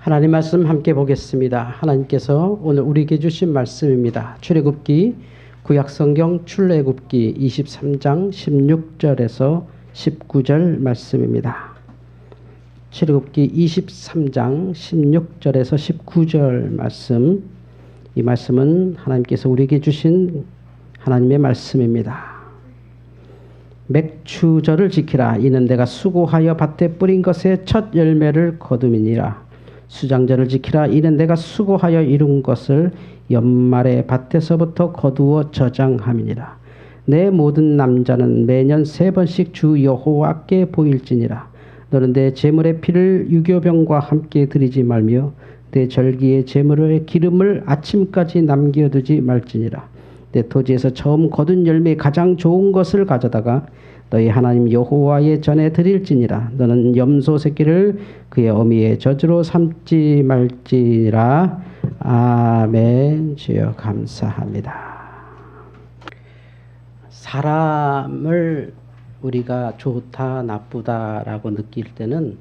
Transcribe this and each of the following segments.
하나님 말씀 함께 보겠습니다. 하나님께서 오늘 우리에게 주신 말씀입니다. 출애굽기 구약성경 출애굽기 23장 16절에서 19절 말씀입니다. 출애굽기 23장 16절에서 19절 말씀, 이 말씀은 하나님께서 우리에게 주신 하나님의 말씀입니다. 맥추절을 지키라. 이는 내가 수고하여 밭에 뿌린 것의 첫 열매를 거둠이니라. 수장절을 지키라. 이는 내가 수고하여 이룬 것을 연말에 밭에서부터 거두어 저장함이니라. 내 모든 남자는 매년 3번씩 주 여호와께 보일지니라. 너는 내 제물의 피를 유교병과 함께 드리지 말며 내 절기의 제물의 기름을 아침까지 남겨두지 말지니라. 내 토지에서 처음 거둔 열매 가장 좋은 것을 가져다가 너희 하나님 여호와의 전에 드릴지니라. 너는 염소 새끼를 그의 어미의 젖으로 삼지 말지니라. 아멘. 주여 감사합니다. 사람을 우리가 좋다 나쁘다라고 느낄 때는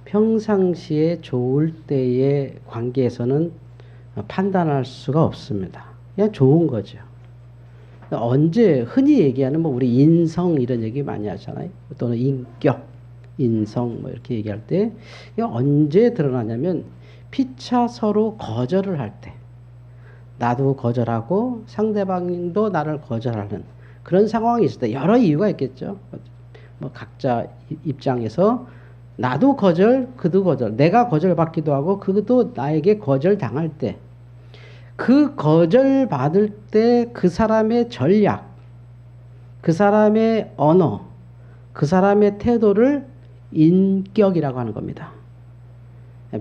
평상시에 좋을 때의 관계에서는 판단할 수가 없습니다. 그냥 좋은 거죠. 언제 흔히 얘기하는 우리 인성 이런 얘기 많이 하잖아요. 또는 인격, 인성 이렇게 얘기할 때 언제 드러나냐면 피차 서로 거절을 할 때, 나도 거절하고 상대방도 나를 거절하는 그런 상황이 있을 때 여러 이유가 있겠죠. 각자 입장에서 나도 거절, 그도 거절, 내가 거절받기도 하고 그도 나에게 거절당할 때, 그 거절받을 때 그 사람의 전략, 그 사람의 언어, 그 사람의 태도를 인격이라고 하는 겁니다.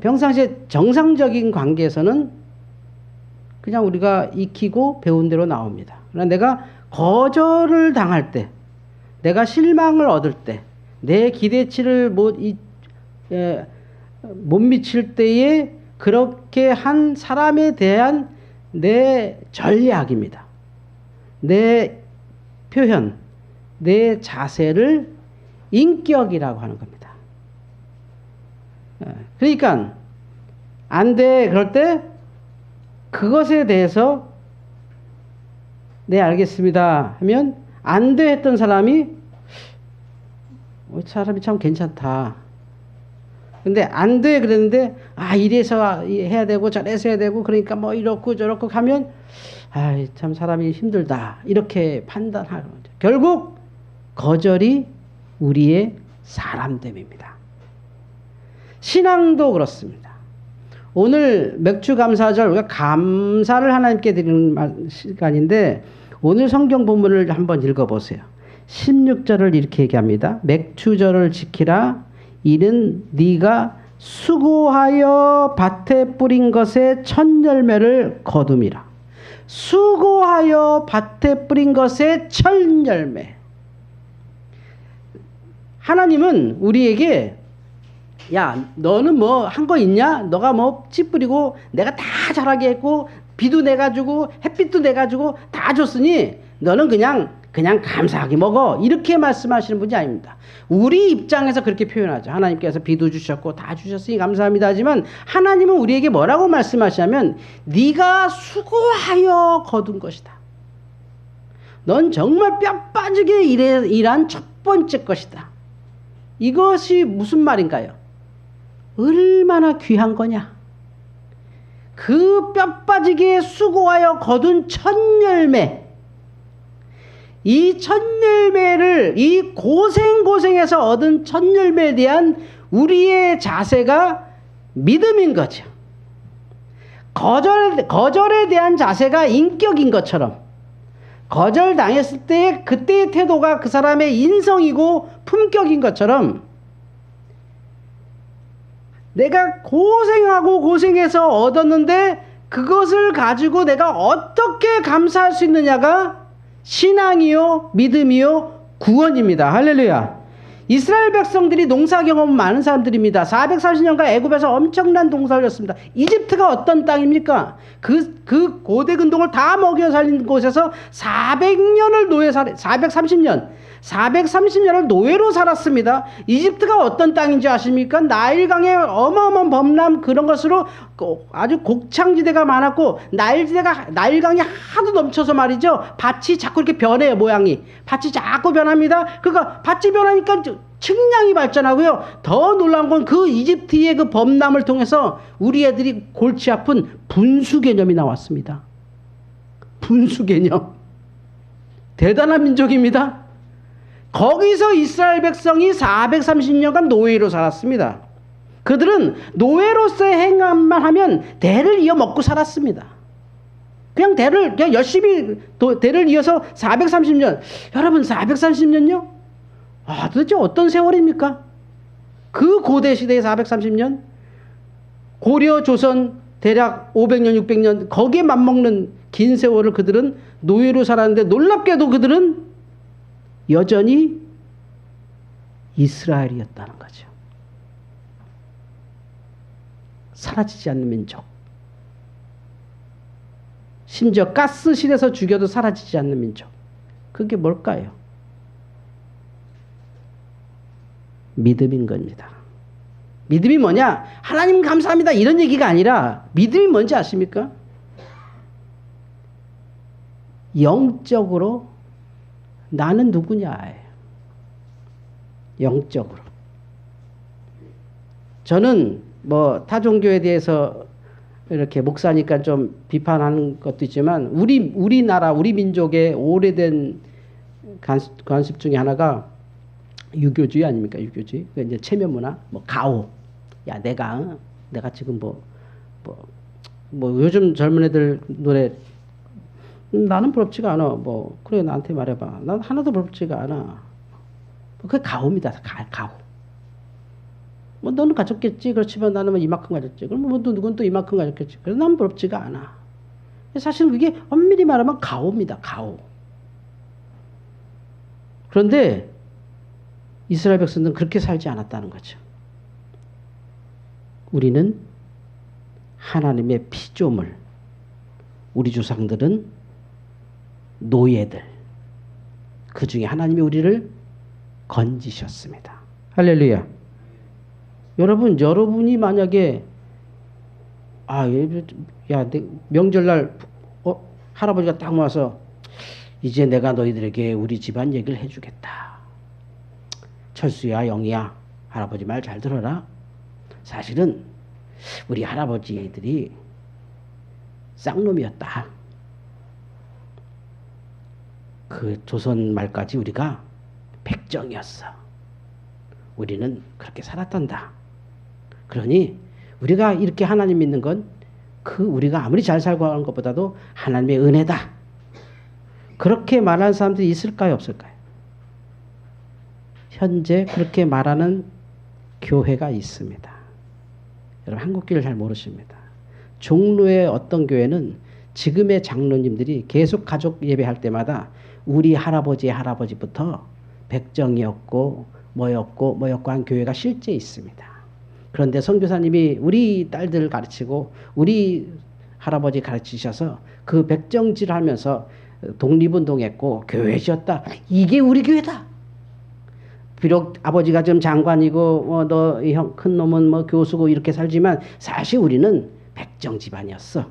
평상시에 정상적인 관계에서는 그냥 우리가 익히고 배운 대로 나옵니다. 그러나 내가 거절을 당할 때, 내가 실망을 얻을 때, 내 기대치를 못 미칠 때에 그렇게 한 사람에 대한 내 전략입니다. 내 표현, 내 자세를 인격이라고 하는 겁니다. 그러니까 안 돼 그럴 때 그것에 대해서 네 알겠습니다 하면 안 돼 했던 사람이 사람이 참 괜찮다. 근데 안 돼 그랬는데 이래서 해야 되고 저래서 해야 되고 그러니까 이렇고 저렇고 하면 참 사람이 힘들다 이렇게 판단하는 거죠. 결국 거절이 우리의 사람됨입니다. 신앙도 그렇습니다. 오늘 맥추감사절 우리가 감사를 하나님께 드리는 시간인데 오늘 성경 본문을 한번 읽어보세요. 16절을 이렇게 얘기합니다. 맥추절을 지키라. 이는 네가 수고하여 밭에 뿌린 것의 첫 열매를 거둠이라. 수고하여 밭에 뿌린 것의 첫 열매. 하나님은 우리에게 야 너는 한 거 있냐? 너가 씨 뿌리고 내가 다 자라게 했고 비도 내가지고 햇빛도 내가지고 다 줬으니 너는 그냥 감사하게 먹어. 이렇게 말씀하시는 분이 아닙니다. 우리 입장에서 그렇게 표현하죠. 하나님께서 비도 주셨고 다 주셨으니 감사합니다 하지만 하나님은 우리에게 뭐라고 말씀하시냐면 네가 수고하여 거둔 것이다. 넌 정말 뼈 빠지게 일한 첫 번째 것이다. 이것이 무슨 말인가요? 얼마나 귀한 거냐. 그 뼈 빠지게 수고하여 거둔 첫 열매, 이 첫 열매를 이 고생해서 얻은 첫 열매에 대한 우리의 자세가 믿음인 거죠. 거절에 대한 자세가 인격인 것처럼 거절당했을 때 그때의 태도가 그 사람의 인성이고 품격인 것처럼 내가 고생해서 얻었는데 그것을 가지고 내가 어떻게 감사할 수 있느냐가 신앙이요 믿음이요 구원입니다. 할렐루야. 이스라엘 백성들이 농사 경험 많은 사람들입니다. 440년간 애굽에서 엄청난 농사를 졌습니다. 이집트가 어떤 땅입니까? 그 고대 근동을 다 먹여 살린 곳에서 430년을 노예로 살았습니다. 이집트가 어떤 땅인지 아십니까? 나일강의 어마어마한 범람 그런 것으로 아주 곡창지대가 많았고 나일강이 하도 넘쳐서 말이죠. 밭이 자꾸 이렇게 변해요. 모양이. 밭이 자꾸 변합니다. 그러니까 밭이 변하니까 측량이 발전하고요. 더 놀라운 건 그 이집트의 그 범람을 통해서 우리 애들이 골치 아픈 분수 개념이 나왔습니다. 분수 개념. 대단한 민족입니다. 거기서 이스라엘 백성이 430년간 노예로 살았습니다. 그들은 노예로서의 행함만 하면 대를 이어 먹고 살았습니다. 그냥 열심히 대를 이어서 430년. 여러분 430년요? 도대체 어떤 세월입니까? 그 고대 시대의 430년? 고려, 조선 대략 500년, 600년 거기에 맞먹는 긴 세월을 그들은 노예로 살았는데 놀랍게도 그들은 여전히 이스라엘이었다는 거죠. 사라지지 않는 민족. 심지어 가스실에서 죽여도 사라지지 않는 민족. 그게 뭘까요? 믿음인 겁니다. 믿음이 뭐냐? 하나님 감사합니다 이런 얘기가 아니라 믿음이 뭔지 아십니까? 영적으로 나는 누구냐예요. 영적으로. 저는 타종교에 대해서 이렇게 목사니까 좀 비판하는 것도 있지만 우리나라 우리 민족의 오래된 관습 중에 하나가 유교주의 아닙니까? 유교주의. 그 이제 체면 문화, 가오. 야 내가 지금 요즘 젊은 애들 노래 나는 부럽지가 않아. 그래 나한테 말해봐. 난 하나도 부럽지가 않아. 그게 가오입니다. 가오. 너는 가졌겠지. 그렇지만 나는 이만큼 가졌지. 그럼 누군 또 이만큼 가졌겠지. 그래서 난 부럽지가 않아. 사실 그게 엄밀히 말하면 가오입니다. 가오. 그런데 이스라엘 백성들은 그렇게 살지 않았다는 거죠. 우리는 하나님의 피조물. 우리 조상들은 노예들. 그 중에 하나님이 우리를 건지셨습니다. 할렐루야. 여러분이 만약에 명절날 할아버지가 딱 모아서 이제 내가 너희들에게 우리 집안 얘기를 해주겠다. 철수야, 영희야, 할아버지 말 잘 들어라. 사실은 우리 할아버지들이 쌍놈이었다. 그 조선 말까지 우리가 백정이었어. 우리는 그렇게 살았단다. 그러니 우리가 이렇게 하나님 믿는 건 우리가 아무리 잘 살고 하는 것보다도 하나님의 은혜다. 그렇게 말하는 사람들이 있을까요? 없을까요? 현재 그렇게 말하는 교회가 있습니다. 여러분 한국교회를 잘 모르십니다. 종로의 어떤 교회는 지금의 장로님들이 계속 가족 예배할 때마다 우리 할아버지의 할아버지부터 백정이었고 뭐였고 한 교회가 실제 있습니다. 그런데 선교사님이 우리 딸들 가르치고 우리 할아버지 가르치셔서 그 백정질 하면서 독립운동했고 교회 지었다. 이게 우리 교회다. 비록 아버지가 좀 장관이고 너 형 큰 놈은 교수고 이렇게 살지만 사실 우리는 백정 집안이었어.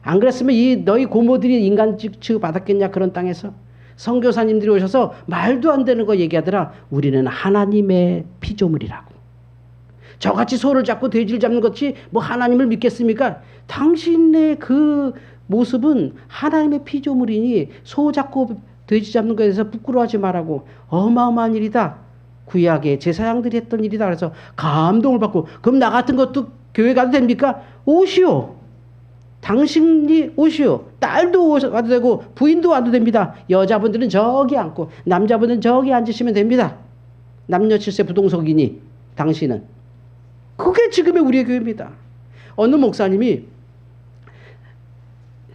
안 그랬으면 너희 고모들이 인간 취급 받았겠냐 그런 땅에서. 선교사님들이 오셔서 말도 안 되는 거 얘기하더라. 우리는 하나님의 피조물이라고. 저같이 소를 잡고 돼지를 잡는 것이 하나님을 믿겠습니까? 당신의 그 모습은 하나님의 피조물이니 소 잡고 돼지 잡는 것에 대해서 부끄러워하지 말라고. 어마어마한 일이다. 구약의 제사장들이 했던 일이다. 그래서 감동을 받고 그럼 나 같은 것도 교회 가도 됩니까? 오시오. 당신이 오시오. 딸도 와도 되고 부인도 와도 됩니다. 여자분들은 저기 앉고 남자분들은 저기 앉으시면 됩니다. 남녀 칠세 부동석이니 당신은. 그게 지금의 우리의 교회입니다. 어느 목사님이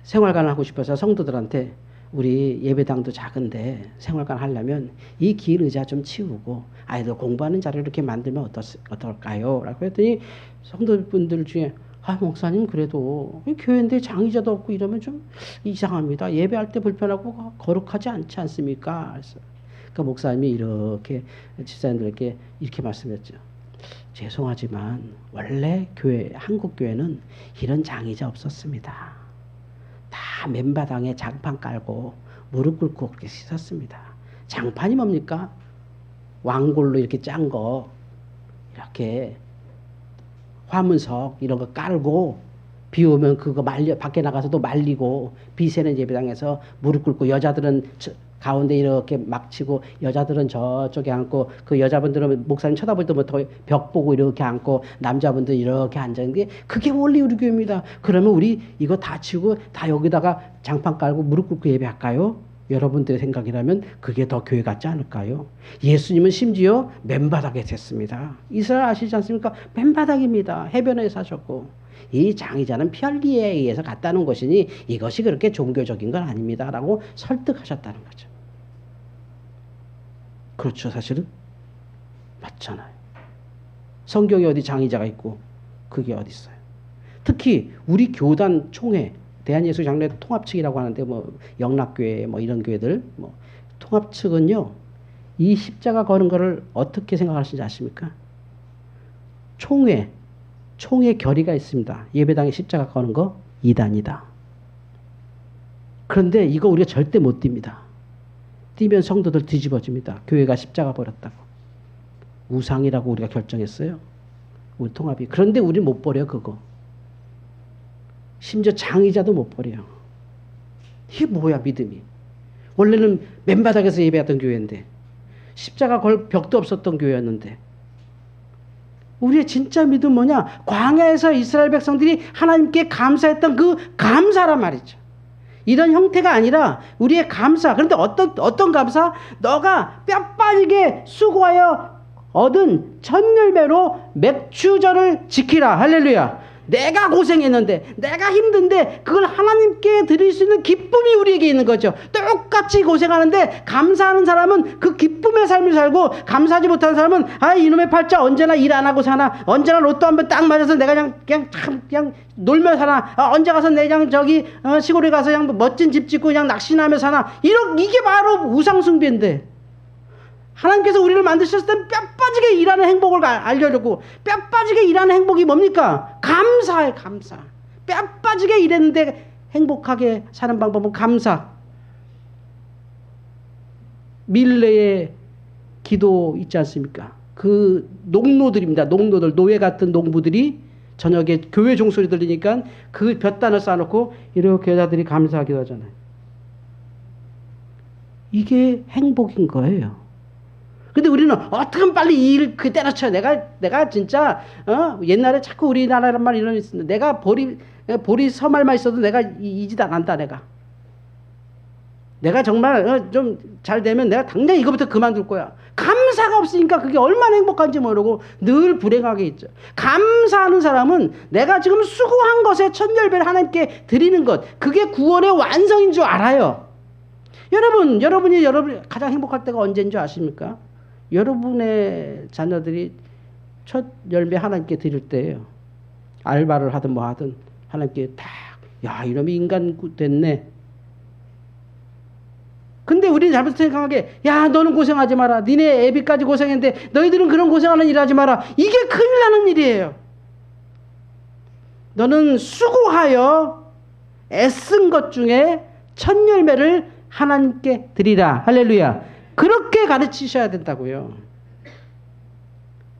생활관을 하고 싶어서 성도들한테 우리 예배당도 작은데 생활관 하려면 이 긴 의자 좀 치우고 아이들 공부하는 자리를 이렇게 만들면 어떨까요? 라고 했더니 성도분들 중에 목사님 그래도 교회인데 장의자도 없고 이러면 좀 이상합니다. 예배할 때 불편하고 거룩하지 않지 않습니까? 그래서 그 목사님이 이렇게 집사님들에게 이렇게 말씀했죠. 죄송하지만 원래 교회, 한국 교회는 이런 장의자 없었습니다. 다 맨바닥에 장판 깔고 무릎 꿇고 그렇게 씻었습니다. 장판이 뭡니까? 왕골로 이렇게 짠 거, 이렇게 화문석 이런 거 깔고 비 오면 그거 밖에 나가서도 말리고, 비 새는 예배당에서 무릎 꿇고, 여자들은 가운데 이렇게 막 치고 여자들은 저쪽에 앉고, 그 여자분들은 목사님 쳐다볼 때부터 벽 보고 이렇게 앉고, 남자분들 이렇게 앉아있는 게 그게 원래 우리 교회입니다. 그러면 우리 이거 다 치고 다 여기다가 장판 깔고 무릎 꿇고 예배할까요? 여러분들의 생각이라면 그게 더 교회 같지 않을까요? 예수님은 심지어 맨바닥에 섰습니다. 이스라엘 아시지 않습니까? 맨바닥입니다. 해변에 사셨고, 이 장의자는 편리에 의해서 갔다는 것이니 이것이 그렇게 종교적인 건 아닙니다 라고 설득하셨다는 거죠. 그렇죠. 사실은 맞잖아요. 성경에 어디 장의자가 있고 그게 어디 있어요. 특히 우리 교단 총회, 대한예수장례 통합측이라고 하는데, 뭐 영락교회 뭐 이런 교회들, 뭐 통합측은요, 이 십자가 거는 거를 어떻게 생각하시는지 아십니까? 총회 결의가 있습니다. 예배당에 십자가 거는 거 이단이다. 그런데 이거 우리가 절대 못 띱니다. 띄면 성도들 뒤집어집니다. 교회가 십자가 버렸다고. 우상이라고 우리가 결정했어요. 우리 통합이. 그런데 우리 못 버려 그거. 심지어 장의자도 못 버려요. 이게 뭐야 믿음이. 원래는 맨바닥에서 예배하던 교회인데, 십자가 걸 벽도 없었던 교회였는데. 우리의 진짜 믿음 뭐냐? 광야에서 이스라엘 백성들이 하나님께 감사했던 그 감사란 말이죠. 이런 형태가 아니라 우리의 감사. 그런데 어떤 감사? 너가 뼈 빠지게 수고하여 얻은 첫 열매로 맥주절을 지키라. 할렐루야. 내가 고생했는데, 내가 힘든데 그걸 하나님께 드릴 수 있는 기쁨이 우리에게 있는 거죠. 똑같이 고생하는데 감사하는 사람은 그 기쁨의 삶을 살고, 감사하지 못하는 사람은 이놈의 팔자 언제나 일 안 하고 사나, 언제나 로또 한번 딱 맞아서 내가 그냥 놀며 사나, 언제 가서 내가 저기 시골에 가서 그냥 멋진 집 짓고 그냥 낚시나 사나, 이게 바로 우상숭배인데, 하나님께서 우리를 만드셨을 때 뼈 빠지게 일하는 행복을 알려주고, 뼈 빠지게 일하는 행복이 뭡니까? 감사예요. 감사. 뼈 빠지게 일했는데 행복하게 사는 방법은 감사. 밀레의 기도 있지 않습니까? 그 농노들입니다. 농노들, 노예 같은 농부들이 저녁에 교회 종소리 들리니까 그 볕단을 쌓아놓고 이렇게 여자들이 감사하기도 하잖아요. 이게 행복인 거예요. 근데 우리는 어떻게 하면 빨리 이 일 때려쳐. 내가 진짜 옛날에 자꾸 우리나라란 말 이런 게 있었는데, 내가 보리 서말만 있어도 내가 이 짓 안 한다. 내가 정말 좀 잘 되면 내가 당장 이거부터 그만둘 거야. 감사가 없으니까 그게 얼마나 행복한지 모르고 늘 불행하게 있죠. 감사하는 사람은 내가 지금 수고한 것에 첫 열매를 하나님께 드리는 것, 그게 구원의 완성인 줄 알아요. 여러분이 가장 행복할 때가 언제인 줄 아십니까? 여러분의 자녀들이 첫 열매 하나님께 드릴 때예요. 알바를 하든 뭐 하든 하나님께 야, 이놈이 인간 됐네. 근데 우리는 잘못 생각하게, 야, 너는 고생하지 마라. 니네 애비까지 고생했는데 너희들은 그런 고생하는 일 하지 마라. 이게 큰일 나는 일이에요. 너는 수고하여 애쓴 것 중에 첫 열매를 하나님께 드리라. 할렐루야. 그렇게 가르치셔야 된다고요.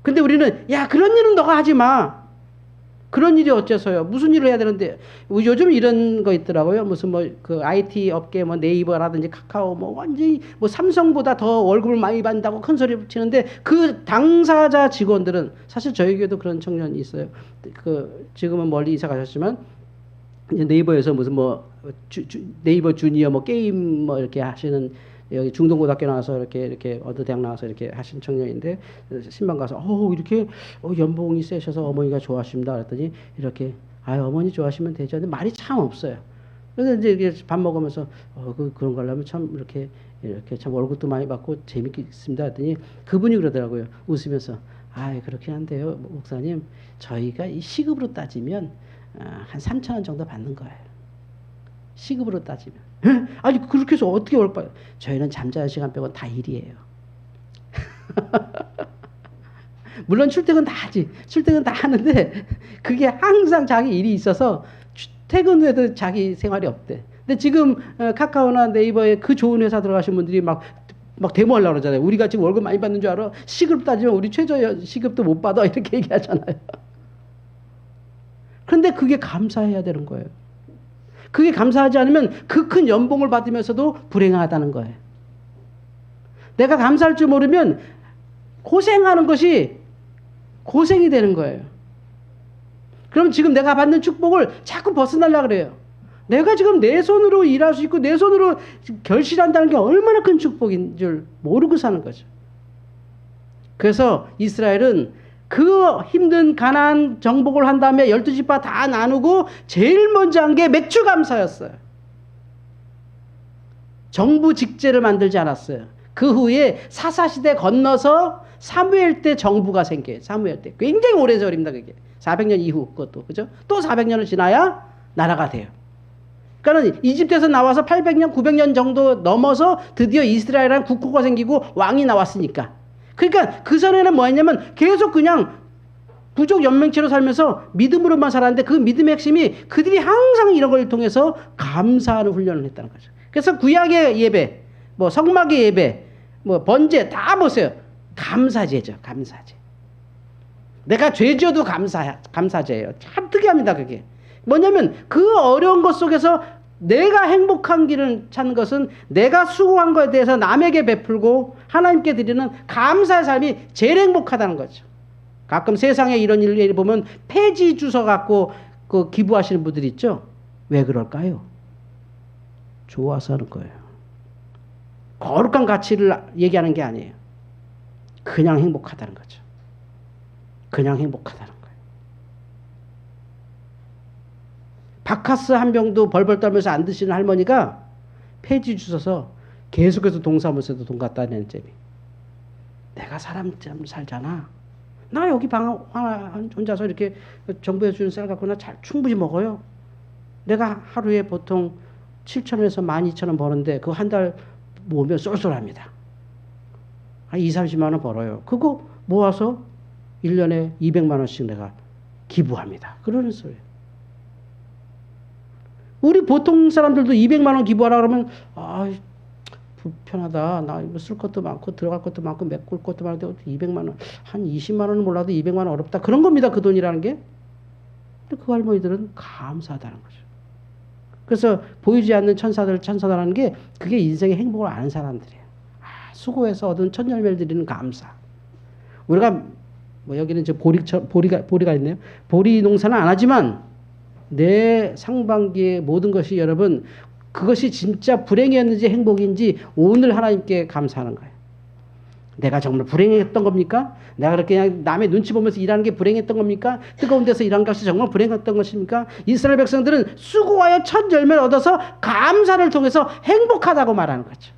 근데 우리는, 야, 그런 일은 너가 하지 마. 그런 일이 어째서요? 무슨 일을 해야 되는데. 요즘 이런 거 있더라고요. 무슨 그 IT 업계 네이버라든지 카카오 완전히 삼성보다 더 월급을 많이 받는다고 큰 소리 붙이는데, 그 당사자 직원들은, 사실 저에게도 그런 청년이 있어요. 지금은 멀리 이사 가셨지만 네이버에서 무슨 네이버 주니어 게임 이렇게 하시는, 여기 중동고등학교 나와서 이렇게 어느 대학 나와서 이렇게 하신 청년인데, 신방 가서 이렇게 연봉이 세셔서 어머니가 좋아하십니다 그랬더니, 이렇게 어머니 좋아하시면 되죠. 근데 말이 참 없어요. 그래서 이제 이렇게 밥 먹으면서 그런 걸 하면 참 이렇게 참 월급도 많이 받고 재밌겠습니다 했더니 그분이 그러더라고요. 웃으면서 그렇긴 한데요, 목사님, 저희가 이 시급으로 따지면 한 3,000원 정도 받는 거예요. 시급으로 따지면. 아니 그렇게 해서 어떻게 올까요? 저희는 잠자는 시간 빼고 다 일이에요. 물론 출퇴근 다 하지. 출퇴근 다 하는데 그게 항상 자기 일이 있어서 퇴근 후에도 자기 생활이 없대. 근데 지금 카카오나 네이버에 그 좋은 회사 들어가신 분들이 막 데모하려고 그러잖아요. 우리가 지금 월급 많이 받는 줄 알아? 시급 따지면 우리 최저 시급도 못 받아. 이렇게 얘기하잖아요. 그런데 그게 감사해야 되는 거예요. 그게 감사하지 않으면 그 큰 연봉을 받으면서도 불행하다는 거예요. 내가 감사할 줄 모르면 고생하는 것이 고생이 되는 거예요. 그럼 지금 내가 받는 축복을 자꾸 벗어나려고 그래요. 내가 지금 내 손으로 일할 수 있고 내 손으로 결실한다는 게 얼마나 큰 축복인 줄 모르고 사는 거죠. 그래서 이스라엘은 그 힘든 가나안 정복을 한 다음에 12지파 다 나누고 제일 먼저 한 게 맥주 감사였어요. 정부 직제를 만들지 않았어요. 그 후에 사사시대 건너서 사무엘 때 정부가 생겨요. 사무엘 때. 굉장히 오래 전입니다, 그게. 400년 이후 그것도. 그죠? 또 400년을 지나야 나라가 돼요. 그러니까 이집트에서 나와서 800년, 900년 정도 넘어서 드디어 이스라엘이라는 국호가 생기고 왕이 나왔으니까. 그러니까 그 전에는 뭐였냐면 계속 그냥 부족 연맹체로 살면서 믿음으로만 살았는데 그 믿음의 핵심이 그들이 항상 이런 걸 통해서 감사하는 훈련을 했다는 거죠. 그래서 구약의 예배, 뭐 성막의 예배, 뭐 번제 다 보세요. 감사제죠. 감사제. 내가 죄 지어도 감사제예요. 참 특이합니다. 그게. 뭐냐면 그 어려운 것 속에서 내가 행복한 길을 찾는 것은 내가 수고한 것에 대해서 남에게 베풀고 하나님께 드리는 감사의 삶이 제일 행복하다는 거죠. 가끔 세상에 이런 일을 보면 폐지 주워 갖고 그 기부하시는 분들이 있죠. 왜 그럴까요? 좋아서 하는 거예요. 거룩한 가치를 얘기하는 게 아니에요. 그냥 행복하다는 거죠. 그냥 행복하다는 거예요. 바카스 한 병도 벌벌 떨면서 안 드시는 할머니가 폐지 주셔서 계속해서 동사무소에도 돈 갖다 내는 재미. 내가 사람처럼 살잖아. 나 여기 방 하나 혼자서 이렇게 정부에서 주는 쌀 갖고 나 충분히 먹어요. 내가 하루에 보통 7,000원에서 12,000원 버는데 그거 한 달 모으면 쏠쏠합니다. 한 2, 30만 원 벌어요. 그거 모아서 1년에 200만 원씩 내가 기부합니다. 그러는 소리예요. 우리 보통 사람들도 200만 원 기부하라 그러면 불편하다. 나 이거 쓸 것도 많고 들어갈 것도 많고 메꿀 것도 많은데 200만 원. 한 20만 원은 몰라도 200만 원 어렵다. 그런 겁니다. 그 돈이라는 게. 근데 그 할머니들은 감사하다는 거죠. 그래서 보이지 않는 천사라는 게 그게 인생의 행복을 아는 사람들이에요. 수고해서 얻은 첫 열매를 드리는 감사. 우리가 뭐 여기는 이제 보리가 있네요. 보리 농사는 안 하지만 내 상반기의 모든 것이 여러분 그것이 진짜 불행이었는지 행복인지 오늘 하나님께 감사하는 거예요. 내가 정말 불행했던 겁니까? 내가 그렇게 그냥 남의 눈치 보면서 일하는 게 불행했던 겁니까? 뜨거운 데서 일한 것이 정말 불행했던 것입니까? 이스라엘 백성들은 수고하여 첫 열매를 얻어서 감사를 통해서 행복하다고 말하는 거죠.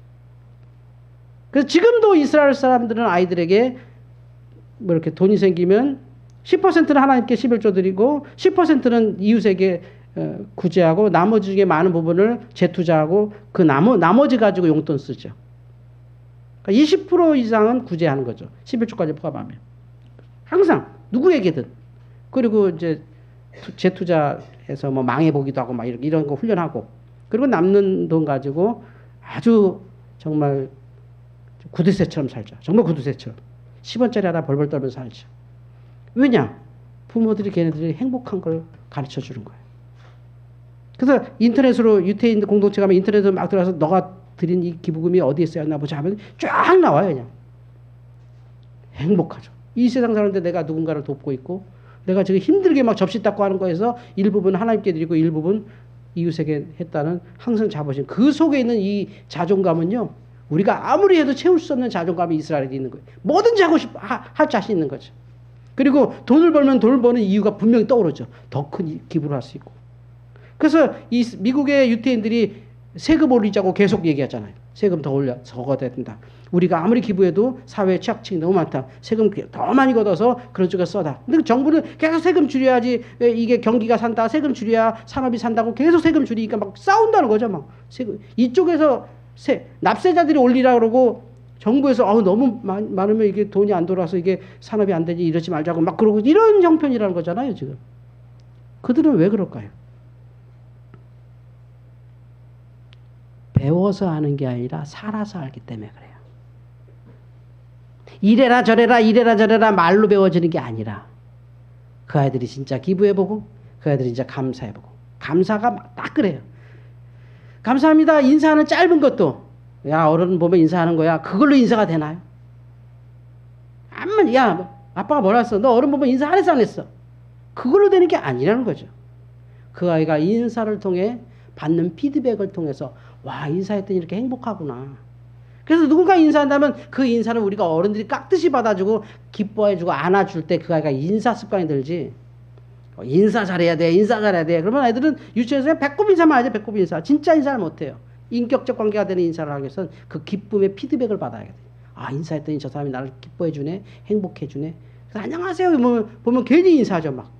그래서 지금도 이스라엘 사람들은 아이들에게 뭐 이렇게 돈이 생기면 10%는 하나님께 11조 드리고 10%는 이웃에게 구제하고 나머지 중에 많은 부분을 재투자하고 그 나머지 가지고 용돈 쓰죠. 그러니까 20% 이상은 구제하는 거죠. 11조까지 포함하면. 항상 누구에게든. 그리고 이제 재투자해서 뭐 망해보기도 하고 막 이런 거 훈련하고 그리고 남는 돈 가지고 아주 정말 구두쇠처럼 살죠. 정말 구두쇠처럼. 10원짜리 하나 벌벌 떨면서 살죠. 왜냐? 부모들이 걔네들이 행복한 걸 가르쳐 주는 거예요. 그래서 인터넷으로 유태인 공동체 가면 인터넷으로 막 들어가서 너가 드린 이 기부금이 어디에 쓰였나 보자 하면 쫙 나와요. 그냥. 행복하죠. 이 세상 사는데 내가 누군가를 돕고 있고 내가 지금 힘들게 막 접시 닦고 하는 거에서 일부분 하나님께 드리고 일부분 이웃에게 했다는 항상 자부심. 그 속에 있는 이 자존감은요. 우리가 아무리 해도 채울 수 없는 자존감이 이스라엘에 있는 거예요. 뭐든지 하고 싶어 할 자신 있는 거죠. 그리고 돈을 벌면 돈을 버는 이유가 분명히 떠오르죠. 더 큰 기부를 할 수 있고. 그래서 이 미국의 유태인들이 세금 올리자고 계속 얘기하잖아요. 세금 더 올려, 적어야 된다. 우리가 아무리 기부해도 사회 취약층이 너무 많다. 세금 더 많이 걷어서 그런 쪽에 써다. 근데 정부는 계속 세금 줄여야지. 왜 이게 경기가 산다. 세금 줄여야 산업이 산다고 계속 세금 줄이니까 막 싸운다는 거죠. 막 세금. 이쪽에서 납세자들이 올리라 그러고 정부에서 너무 많으면 이게 돈이 안 돌아서 이게 산업이 안 되지 이러지 말자고 막 그러고 이런 형편이라는 거잖아요, 지금. 그들은 왜 그럴까요? 배워서 하는 게 아니라 살아서 알기 때문에 그래요. 이래라 저래라 말로 배워지는 게 아니라 그 아이들이 진짜 기부해보고 그 아이들이 진짜 감사해보고 감사가 딱 그래요. 감사합니다. 인사하는 짧은 것도 야 어른 보면 인사하는 거야. 그걸로 인사가 되나요? 암만 야 아빠가 뭐라 했어? 너 어른 보면 인사 안 했어 안 했어? 그걸로 되는 게 아니라는 거죠. 그 아이가 인사를 통해 받는 피드백을 통해서 와 인사했더니 이렇게 행복하구나. 그래서 누군가 인사한다면 그 인사를 우리가 어른들이 깍듯이 받아주고 기뻐해주고 안아줄 때 그 아이가 인사 습관이 들지. 인사 잘해야 돼. 인사 잘해야 돼. 그러면 아이들은 유치원에서 배꼽 인사만 하죠. 배꼽 인사. 진짜 인사를 못해요. 인격적 관계가 되는 인사를 하기 위해서는 그 기쁨의 피드백을 받아야 돼. 아 인사했더니 저 사람이 나를 기뻐해주네. 행복해주네. 그래서 안녕하세요. 보면 괜히 인사하죠. 막.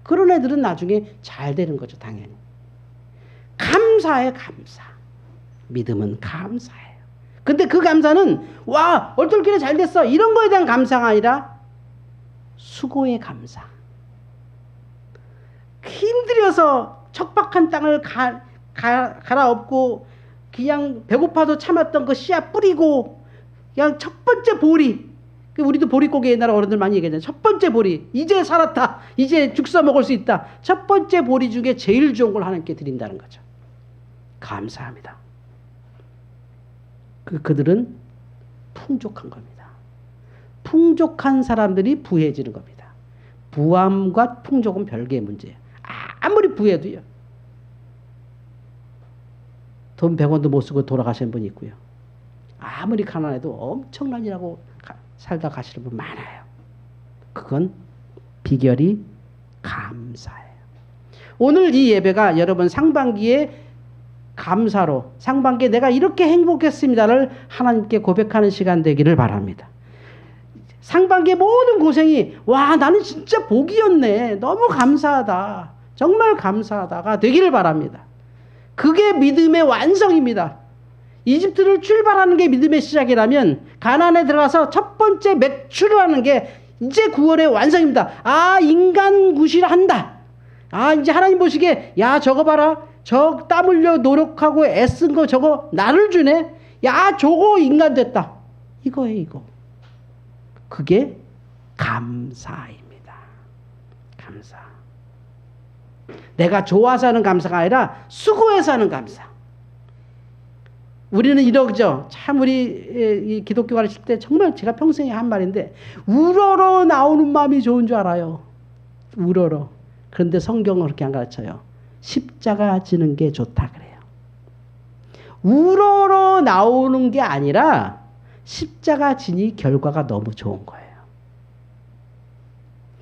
그런 애들은 나중에 잘 되는 거죠. 당연히. 감사해 감사. 믿음은 감사해요. 근데 그 감사는 와 얼떨결에 잘 됐어 이런 거에 대한 감사가 아니라 수고의 감사. 힘들여서 척박한 땅을 갈아엎고 그냥 배고파도 참았던 그 씨앗 뿌리고 그냥 첫 번째 보리. 우리도 보릿고개 옛날에 어른들 많이 얘기하잖아요. 첫 번째 보리. 이제 살았다. 이제 죽 써먹을 수 있다. 첫 번째 보리 중에 제일 좋은 걸 하나님께 드린다는 거죠. 감사합니다. 그들은 풍족한 겁니다. 풍족한 사람들이 부해지는 겁니다. 부함과 풍족은 별개의 문제예요. 아무리 부해도요. 돈 100원도 못 쓰고 돌아가시는 분이 있고요. 아무리 가난해도 엄청난 일하고 살다 가시는 분 많아요. 그건 비결이 감사예요. 오늘 이 예배가 여러분 상반기에 감사로 상반기에 내가 이렇게 행복했습니다를 하나님께 고백하는 시간 되기를 바랍니다. 상반기의 모든 고생이 와 나는 진짜 복이었네. 너무 감사하다. 정말 감사하다가 되기를 바랍니다. 그게 믿음의 완성입니다. 이집트를 출발하는 게 믿음의 시작이라면 가나안에 들어가서 첫 번째 매출을 하는 게 이제 9월의 완성입니다. 아 인간 구실한다. 아 이제 하나님 보시기에 야 저거 봐라. 저 땀 흘려 노력하고 애쓴 거 저거 나를 주네. 야 저거 인간 됐다. 이거예요 이거. 그게 감사입니다. 감사. 내가 좋아서 하는 감사가 아니라 수고해서 하는 감사. 우리는 이러죠. 참 우리 기독교 가르칠 때 정말 제가 평생에 한 말인데 우러러 나오는 마음이 좋은 줄 알아요. 우러러. 그런데 성경은 그렇게 안 가르쳐요. 십자가 지는 게 좋다 그래요. 우러러 나오는 게 아니라 십자가 지니 결과가 너무 좋은 거예요.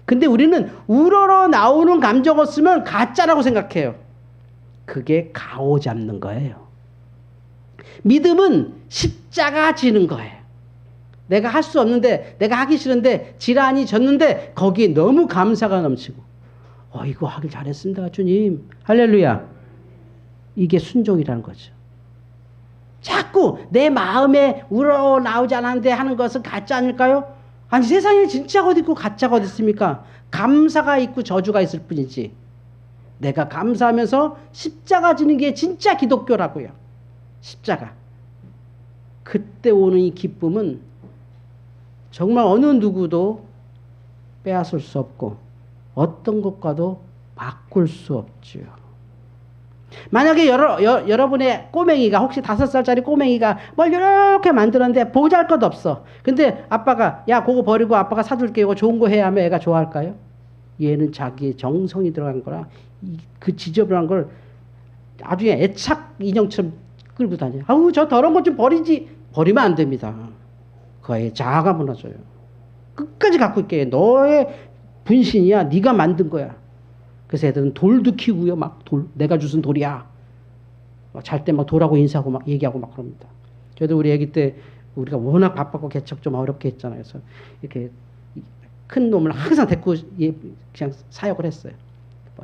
근데 우리는 우러러 나오는 감정 없으면 가짜라고 생각해요. 그게 가오잡는 거예요. 믿음은 십자가 지는 거예요. 내가 할 수 없는데 내가 하기 싫은데 질환이 졌는데 거기에 너무 감사가 넘치고 이거 하길 잘했습니다 주님 할렐루야. 이게 순종이라는 거죠. 자꾸 내 마음에 우러나오지 않았는데 하는 것은 가짜 아닐까요? 아니 세상에 진짜가 어디 있고 가짜가 어디 있습니까? 감사가 있고 저주가 있을 뿐이지. 내가 감사하면서 십자가 지는 게 진짜 기독교라고요. 십자가. 그때 오는 이 기쁨은 정말 어느 누구도 빼앗을 수 없고 어떤 것과도 바꿀 수 없죠. 만약에 여러분의 꼬맹이가 혹시 5살짜리 꼬맹이가 뭘 이렇게 만들었는데 보잘 것 없어. 근데 아빠가 야 그거 버리고 아빠가 사줄게 이거 좋은 거 해야 하면 애가 좋아할까요? 얘는 자기의 정성이 들어간 거라 그 지저분한 걸 아주 애착 인형처럼 끌고 다녀요. 아우 저 더러운 것 좀 버리지. 버리면 안 됩니다. 그 아이의 자아가 무너져요. 끝까지 갖고 있게 너의 분신이야. 네가 만든 거야. 그래서 애들은 돌도 키우고요. 막 내가 주신 돌이야. 잘 때 막 돌하고 인사하고 막 얘기하고 막 그럽니다. 저도 우리 아기 때 우리가 워낙 바빴고 개척 좀 어렵게 했잖아요. 그래서 이렇게 큰 놈을 항상 데리고 그냥 사역을 했어요.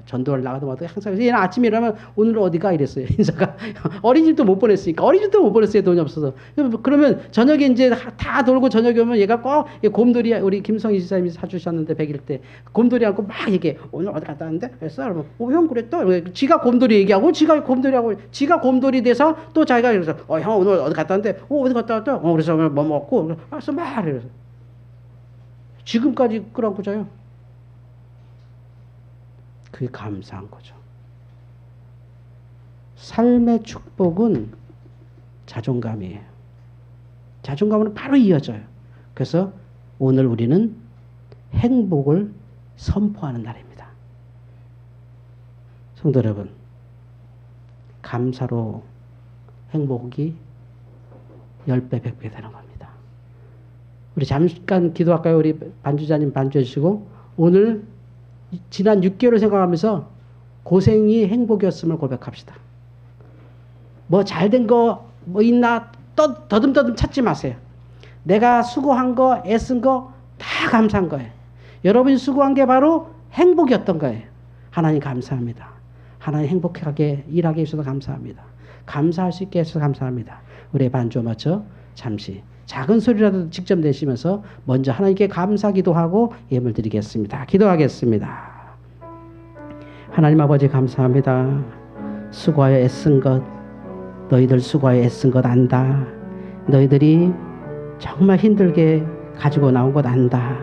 전도를 나가도 항상 얘는 아침에 일어나면 오늘 어디가 이랬어요. 인사가 어린이집도 못 보냈으니까 어린이집도 못 보냈어요. 돈이 없어서. 그러면 저녁에 이제 다 돌고 저녁에 오면 얘가 꼭 곰돌이 우리 김성희 지사님이 사주셨는데 100일 때 곰돌이 하고 막 얘기해. 오늘 어디 갔다 왔는데? 그랬어? 그러면 형 그랬다. 지가 곰돌이 얘기하고 지가 곰돌이하고 지가 곰돌이 돼서 또 자기가 그래서 형 오늘 어디 갔다 왔는데? 어디 갔다 왔다? 그래서 뭐 먹고 알았어 막 이래서 지금까지 끌어안고 자요. 그게 감사한 거죠. 삶의 축복은 자존감이에요. 자존감으로 바로 이어져요. 그래서 오늘 우리는 행복을 선포하는 날입니다. 성도 여러분, 감사로 행복이 10배, 100배 되는 겁니다. 우리 잠깐 기도할까요? 우리 반주자님 반주해 주시고 오늘 지난 6개월을 생각하면서 고생이 행복이었음을 고백합시다. 뭐 잘된 거 뭐 있나 더듬더듬 찾지 마세요. 내가 수고한 거 애쓴 거 다 감사한 거예요. 여러분이 수고한 게 바로 행복이었던 거예요. 하나님 감사합니다. 하나님 행복하게 일하게 해주셔서 감사합니다. 감사할 수 있게 해주셔서 감사합니다. 우리 반주 맞춰 잠시 작은 소리라도 직접 내시면서 먼저 하나님께 감사 기도하고 예물 드리겠습니다. 기도하겠습니다. 하나님 아버지 감사합니다. 수고하여 애쓴 것, 너희들 수고하여 애쓴 것 안다. 너희들이 정말 힘들게 가지고 나온 것 안다.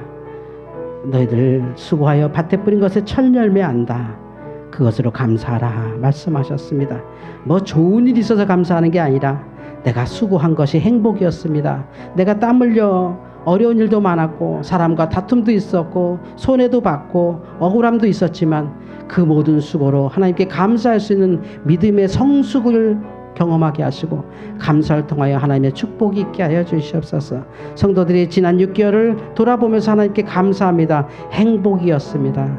너희들 수고하여 밭에 뿌린 것에 철열매 안다. 그것으로 감사하라 말씀하셨습니다. 뭐 좋은 일이 있어서 감사하는 게 아니라 내가 수고한 것이 행복이었습니다. 내가 땀 흘려 어려운 일도 많았고 사람과 다툼도 있었고 손해도 받고 억울함도 있었지만 그 모든 수고로 하나님께 감사할 수 있는 믿음의 성숙을 경험하게 하시고 감사를 통하여 하나님의 축복이 있게 하여 주시옵소서. 성도들이 지난 6개월을 돌아보면서 하나님께 감사합니다. 행복이었습니다.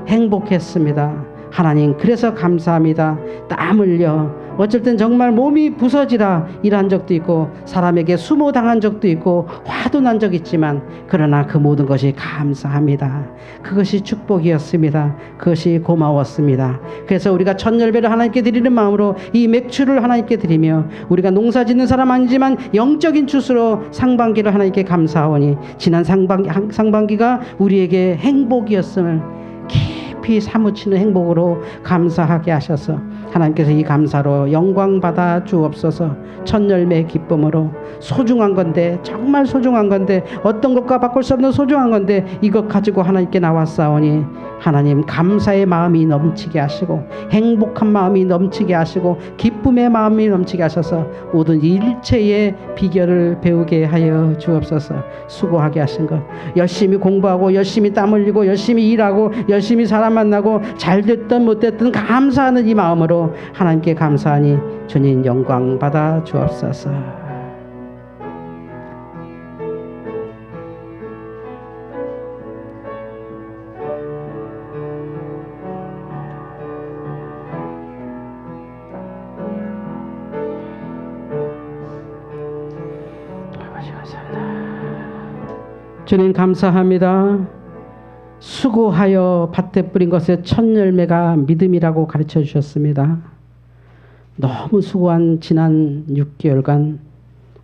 행복했습니다. 하나님 그래서 감사합니다. 땀 흘려 어쩔 땐 정말 몸이 부서지라 일한 적도 있고 사람에게 수모당한 적도 있고 화도 난 적 있지만 그러나 그 모든 것이 감사합니다. 그것이 축복이었습니다. 그것이 고마웠습니다. 그래서 우리가 천열배를 하나님께 드리는 마음으로 이 맥주를 하나님께 드리며 우리가 농사 짓는 사람 아니지만 영적인 주스로 상반기를 하나님께 감사하오니 지난 상반기가 우리에게 행복이었음을 깊이 사무치는 행복으로 감사하게 하셔서 하나님께서 이 감사로 영광 받아 주옵소서. 천열매의 기쁨으로 소중한 건데 정말 소중한 건데 어떤 것과 바꿀 수 없는 소중한 건데 이것 가지고 하나님께 나왔사오니 하나님 감사의 마음이 넘치게 하시고 행복한 마음이 넘치게 하시고 기쁨의 마음이 넘치게 하셔서 모든 일체의 비결을 배우게 하여 주옵소서. 수고하게 하신 것 열심히 공부하고 열심히 땀 흘리고 열심히 일하고 열심히 사람 만나고 잘됐든 못됐든 감사하는 이 마음으로 하나님께 감사하니 주님 영광 받아 주옵소서. 주님 감사합니다. 수고하여 밭에 뿌린 것의 첫 열매가 믿음이라고 가르쳐 주셨습니다. 너무 수고한 지난 6개월간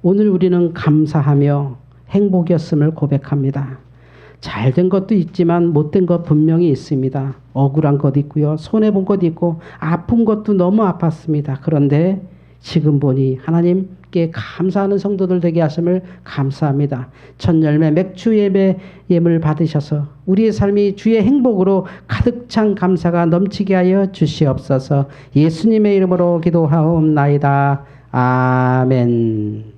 오늘 우리는 감사하며 행복이었음을 고백합니다. 잘된 것도 있지만 못된 것 분명히 있습니다. 억울한 것 있고요. 손해본 것 있고 아픈 것도 너무 아팠습니다. 그런데 지금 보니 하나님께 감사하는 성도들 되게 하심을 감사합니다. 첫 열매 맥주 예배 예물 받으셔서 우리의 삶이 주의 행복으로 가득 찬 감사가 넘치게 하여 주시옵소서. 예수님의 이름으로 기도하옵나이다. 아멘.